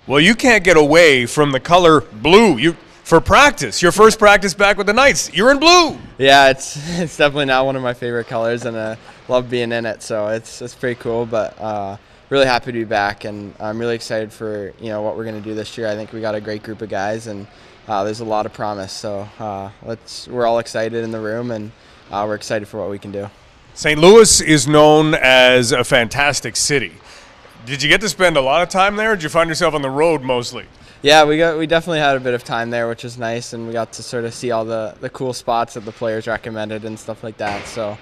Well, you can't get away from the color blue. For practice, your first practice back with the Knights, you're in blue. Yeah, it's definitely not one of my favorite colors, and I love being in it. So it's pretty cool, but really happy to be back, and I'm really excited for what we're going to do this year. I think we got a great group of guys, and there's a lot of promise. So we're all excited in the room, and we're excited for what we can do. St. Louis is known as a fantastic city. Did you get to spend a lot of time there, or did you find yourself on the road mostly? Yeah, we definitely had a bit of time there, which was nice, and we got to sort of see all the cool spots that the players recommended and stuff like that. So,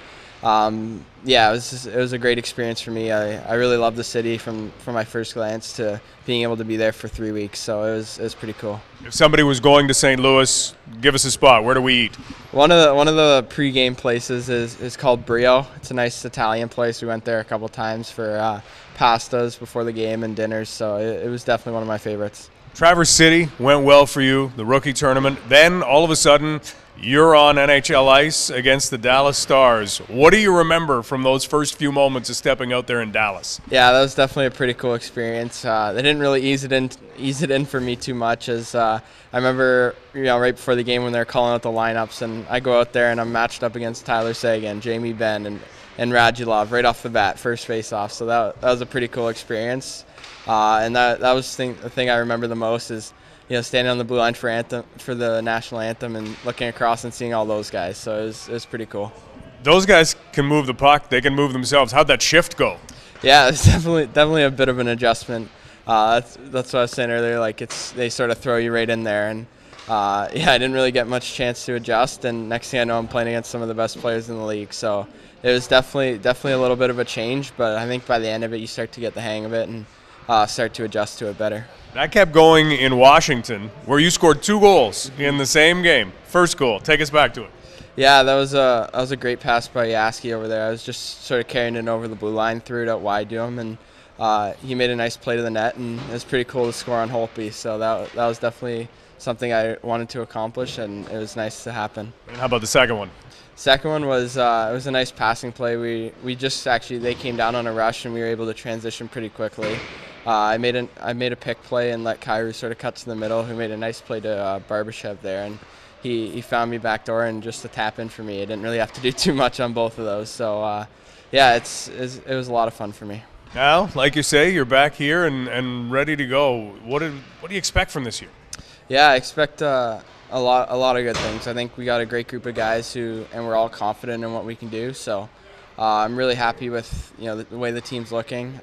yeah, it was a great experience for me. I really loved the city from my first glance to being able to be there for 3 weeks. So it was pretty cool. If somebody was going to St. Louis, give us a spot. Where do we eat? One of the pregame places is called Brio. It's a nice Italian place. We went there a couple times for pastas before the game and dinners. So it was definitely one of my favorites. Traverse City went well for you, the rookie tournament. Then, all of a sudden, you're on NHL ice against the Dallas Stars. What do you remember from those first few moments of stepping out there in Dallas? Yeah, that was definitely a pretty cool experience. They didn't really ease it in for me too much, as I remember right before the game when they were calling out the lineups, and I go out there and I'm matched up against Tyler Seguin, Jamie Benn, and Radulov right off the bat, first face-off. So that was a pretty cool experience. And that was the thing I remember the most is standing on the blue line for the national anthem and looking across and seeing all those guys. So it was pretty cool. Those guys can move the puck. They can move themselves. How'd that shift go? Yeah, it's definitely a bit of an adjustment. That's what I was saying earlier. Like they sort of throw you right in there, and yeah, I didn't really get much chance to adjust. And next thing I know, I'm playing against some of the best players in the league. So it was definitely a little bit of a change. But I think by the end of it, you start to get the hang of it and start to adjust to it better. That kept going in Washington, where you scored 2 goals in the same game. First goal, take us back to it. Yeah, that was a great pass by Yaski over there. I was just sort of carrying it over the blue line, threw it out wide to him, and he made a nice play to the net, and it was pretty cool to score on Holtby. So that was definitely something I wanted to accomplish, and it was nice to happen. And how about the second one? Second one was it was a nice passing play. We just they came down on a rush, and we were able to transition pretty quickly. I made a pick play and let Kyrou sort of cut to the middle, who made a nice play to Barbashev there, and he found me backdoor and just a tap in for me. I didn't really have to do too much on both of those. So yeah, it was a lot of fun for me. Now, like you say, you're back here and ready to go. What do you expect from this year? Yeah, I expect a lot of good things. I think we got a great group of guys and we're all confident in what we can do. So I'm really happy with the way the team's looking.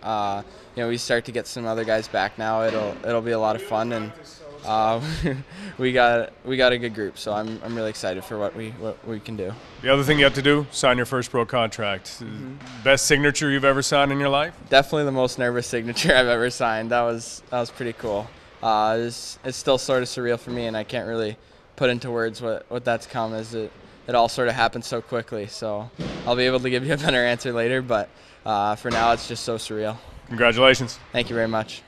We start to get some other guys back now. It'll be a lot of fun, and we got a good group. So I'm really excited for what we can do. The other thing you have to do, sign your first pro contract. Best signature you've ever signed in your life? Definitely the most nervous signature I've ever signed. That was pretty cool. It's still sort of surreal for me, and I can't really put into words what that's come, as it all sort of happened so quickly. So I'll be able to give you a better answer later, but for now it's just so surreal. Congratulations. Thank you very much.